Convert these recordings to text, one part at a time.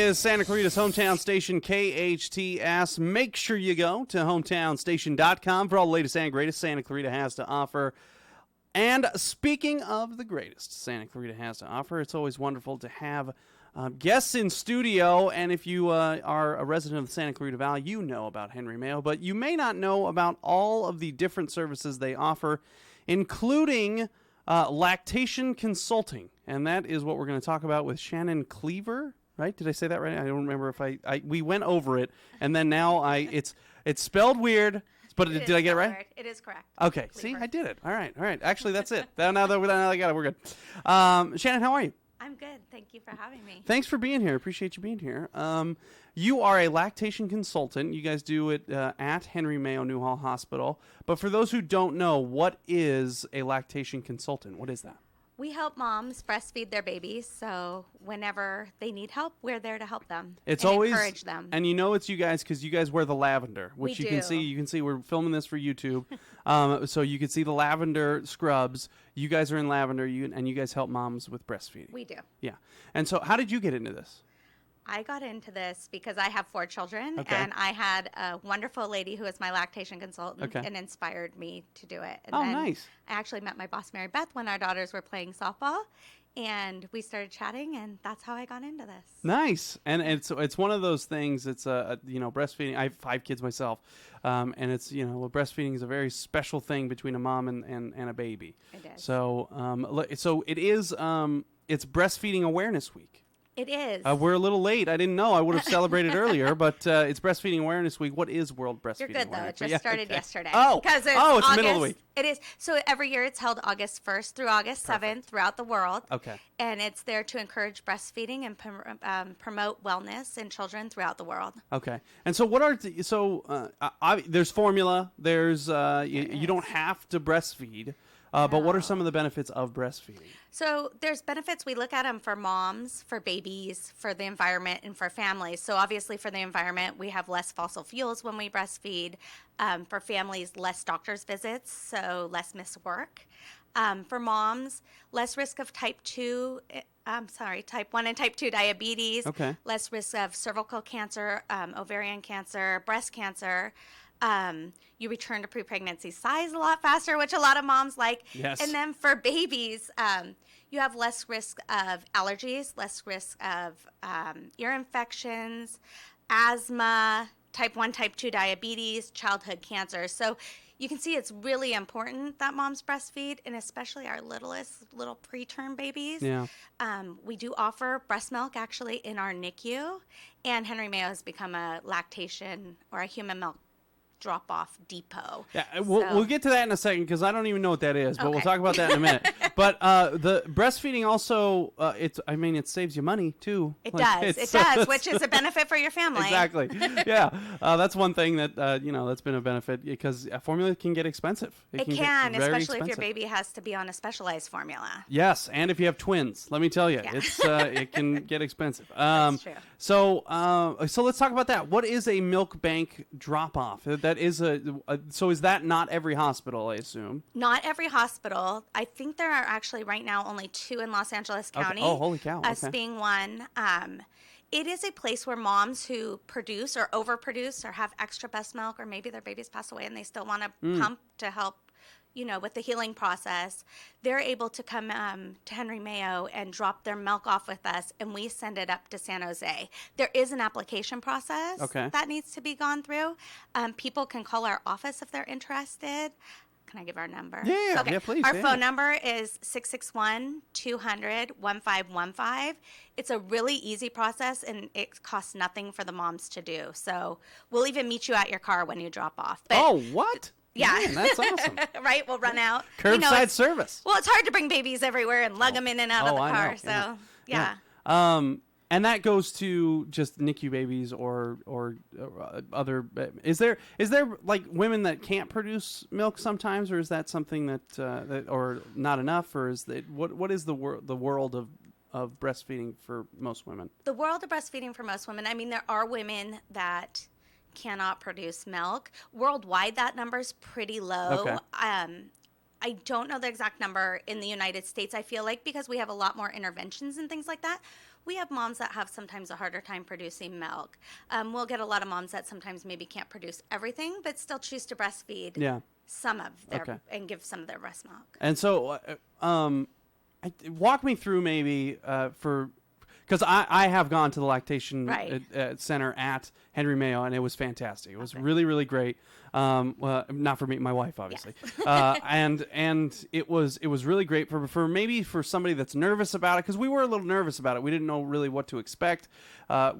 Is Santa Clarita's hometown station, KHTS. Make sure you go to hometownstation.com for all the latest and greatest Santa Clarita has to offer. And speaking of the greatest Santa Clarita has to offer, it's always wonderful to have guests in studio. And if you are a resident of the Santa Clarita Valley, you know about Henry Mayo, but you may not know about all of the different services they offer, including lactation consulting. And that is what we're going to talk about with Shannon Kliewer. Right? Did I say that right? I don't remember if we went over it, and then now it's spelled weird, but did I get it right? It is correct. Okay. Kliewer. See, I did it. All right. Actually, that's it. now that I got it, we're good. Shannon, how are you? I'm good. Thank you for having me. Thanks for being here. Appreciate you being here. You are a lactation consultant. You guys do it at Henry Mayo Newhall Hospital. But for those who don't know, what is a lactation consultant? What is that? We help moms breastfeed their babies, so whenever they need help, we're there to help them. It's and always encourage them. And you know it's you guys because you guys wear the lavender, which We you do. can see. You can see we're filming this for YouTube, so you can see the lavender scrubs. You guys are in lavender, and you guys help moms with breastfeeding. We do. Yeah. And so, how did you get into this? I got into this because I have 4 children, Okay. and I had a wonderful lady who was my lactation consultant Okay. and inspired me to do it. And Oh, then nice. I actually met my boss, Mary Beth, when our daughters were playing softball, and we started chatting, and that's how I got into this. Nice, and it's one of those things. It's breastfeeding. I have 5 kids myself, and it's breastfeeding is a very special thing between a mom and a baby. It is. So it is. It's Breastfeeding Awareness Week. It is. We're a little late. I didn't know. I would have celebrated earlier, but it's Breastfeeding Awareness Week. What is World Breastfeeding You're good, though. Awareness It just started yesterday. Oh, because it's August, middle of the week. It is. So every year it's held August 1st through August 7th throughout the world. Okay. And it's there to encourage breastfeeding and promote wellness in children throughout the world. Okay. And so what are there's formula. There's you don't have to breastfeed. But what are some of the benefits of breastfeeding? So there's benefits. We look at them for moms, for babies, for the environment, and for families. So obviously for the environment, we have less fossil fuels when we breastfeed. For families, less doctor's visits, so less missed work. For moms, less risk of type 1 and type 2 diabetes. Okay. Less risk of cervical cancer, ovarian cancer, breast cancer. You return to pre-pregnancy size a lot faster, which a lot of moms like. Yes. And then for babies, you have less risk of allergies, less risk of ear infections, asthma, type 1, type 2 diabetes, childhood cancer. So you can see it's really important that moms breastfeed, and especially our little preterm babies. Yeah. We do offer breast milk actually in our NICU, and Henry Mayo has become a lactation or a human milk drop-off depot. Yeah, we'll get to that in a second because I don't even know what that is, but we'll Okay. talk about that in a minute. But the breastfeeding also, it saves you money too. It Like, does, which is a benefit for your family. Exactly. Yeah, that's one thing that that's been a benefit because formula can get expensive. It get can, very especially if your expensive. baby has to be on a specialized formula. Yes, and if you have twins, let me tell you, Yeah. it's it can get expensive. That's true. So let's talk about that. What is a milk bank drop off? That is so is that not every hospital? I assume. Not every hospital. I think there are actually right now only 2 in Los Angeles County. Oh, holy cow! Us Okay. being one. It is a place where moms who produce or overproduce or have extra breast milk, or maybe their babies pass away and they still want to pump to help, with the healing process, they're able to come to Henry Mayo and drop their milk off with us, and we send it up to San Jose. There is an application process that needs to be gone through. People can call our office if they're interested. Can I give our number? Yeah, okay. yeah, please. Our yeah. phone number is 661-200-1515. It's a really easy process, and it costs nothing for the moms to do. So we'll even meet you at your car when you drop off. But Oh, what? yeah. Man, that's awesome. Right? We'll run out. Curbside service. Well, it's hard to bring babies everywhere and lug them in and out of the I car. know, So, yeah. And that goes to just NICU babies or other. Is there like women that can't produce milk sometimes, or is that something that or not enough, or is that what is the world of breastfeeding for most women? The world of breastfeeding for most women. I mean, there are women that cannot produce milk. Worldwide, that number is pretty low. Okay. I don't know the exact number in the United States, I feel like, because we have a lot more interventions and things like that. we have moms that have sometimes a harder time producing milk. We'll get a lot of moms that sometimes maybe can't produce everything, but still choose to breastfeed some of their and give some of their breast milk. And so, walk me through maybe because I have gone to the lactation center at Henry Mayo, and it was fantastic. It was really, really great. Well, not for me, my wife, obviously. Yes. And it was really great for maybe for somebody that's nervous about it, because we were a little nervous about it. We didn't know really what to expect.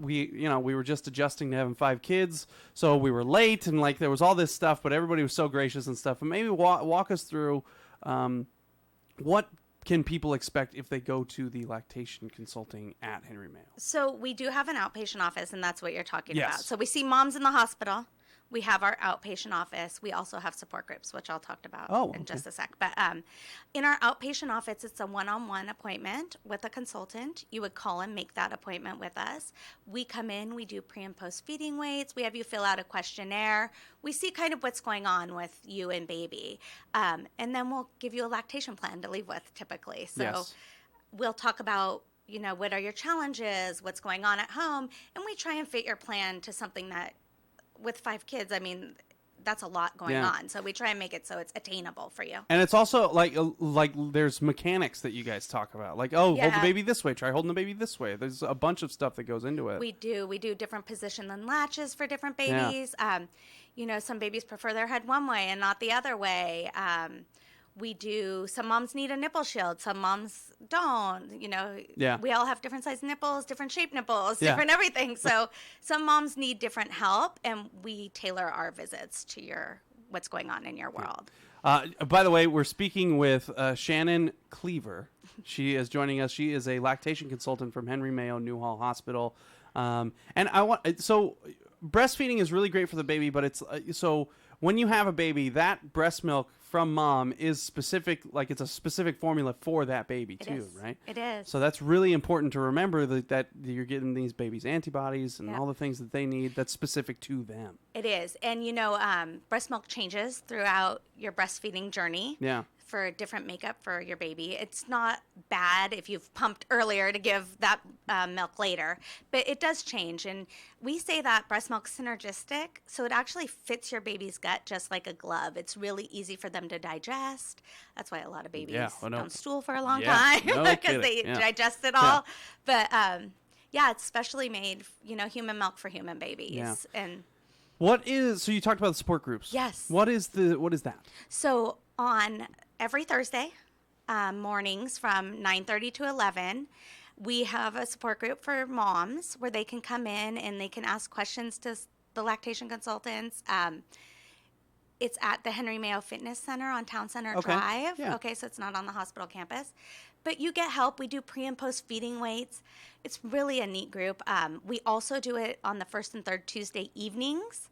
We were just adjusting to having 5 kids, so we were late, and like there was all this stuff, but everybody was so gracious and stuff. And maybe walk us through what can people expect if they go to the lactation consulting at Henry Mayo? So we do have an outpatient office, and that's what you're talking about. So we see moms in the hospital. We have our outpatient office. We also have support groups, which I'll talk about in just a sec. But in our outpatient office, it's a one-on-one appointment with a consultant. You would call and make that appointment with us. We come in, we do pre and post feeding weights. We have you fill out a questionnaire. We see kind of what's going on with you and baby. And then we'll give you a lactation plan to leave with typically. So we'll talk about, what are your challenges, what's going on at home, and we try and fit your plan to something that, with 5 kids, I mean, that's a lot going on. So we try and make it so it's attainable for you. And it's also like there's mechanics that you guys talk about. Like, hold the baby this way. Try holding the baby this way. There's a bunch of stuff that goes into it. We do different position and latches for different babies. Some babies prefer their head one way and not the other way. Some moms need a nipple shield, some moms don't, we all have different size nipples, different shaped nipples, different everything. So some moms need different help, and we tailor our visits to what's going on in your world. By the way, we're speaking with Shannon Kliewer. She is joining us. She is a lactation consultant from Henry Mayo Newhall Hospital. And breastfeeding is really great for the baby, but it's so when you have a baby, that breast milk from mom is specific, like it's a specific formula for that baby too, right? It is. So that's really important to remember that you're getting these babies antibodies and all the things that they need that's specific to them. It is. And breast milk changes throughout your breastfeeding journey. Yeah. For different makeup for your baby. It's not bad if you've pumped earlier to give that milk later, but it does change. And we say that breast milk's synergistic, so it actually fits your baby's gut just like a glove. It's really easy for them to digest. That's why a lot of babies don't stool for a long time because they digest it all. But it's specially made, human milk for human babies. Yeah. And so you talked about the support groups. Yes. What is that? So on every Thursday mornings from 9:30 to 11, we have a support group for moms where they can come in and they can ask questions to the lactation consultants. It's at the Henry Mayo Fitness Center on Town Center Drive. Yeah. Okay, so it's not on the hospital campus. But you get help. We do pre and post feeding weights. It's really a neat group. We also do it on the first and third Tuesday evenings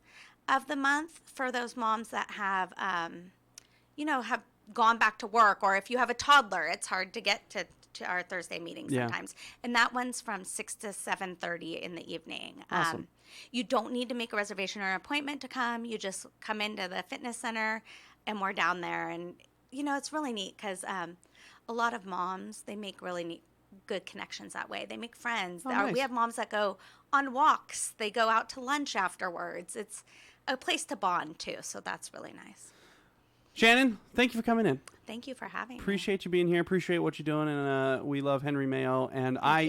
of the month for those moms that have have gone back to work, or if you have a toddler, it's hard to get to our Thursday meetings sometimes. And that one's from 6 to 7:30 in the evening. Awesome. You don't need to make a reservation or an appointment to come. You just come into the fitness center, and we're down there. And, it's really neat because a lot of moms, they make really neat, good connections that way. They make friends. Nice. We have moms that go on walks. They go out to lunch afterwards. It's a place to bond, too, so that's really nice. Shannon, thank you for coming in. Thank you for having me. Appreciate you being here. Appreciate what you're doing, and we love Henry Mayo. And I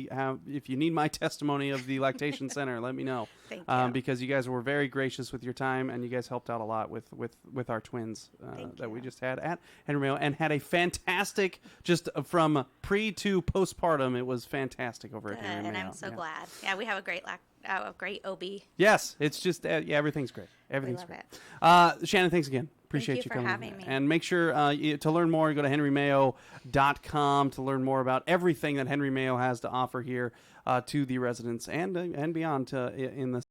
have. If you need my testimony of the lactation center, let me know. Thank you. Because you guys were very gracious with your time, and you guys helped out a lot with our twins that we just had at Henry Mayo, and had a fantastic, just from pre to postpartum. It was fantastic over at Henry Mayo. And I'm so glad. Yeah, we have a great great OB. Yes, it's just everything's great. Everything's great. Shannon, thanks again. Appreciate you coming. Having me. And make sure to learn more, go to henrymayo.com to learn more about everything that Henry Mayo has to offer here to the residents and beyond in the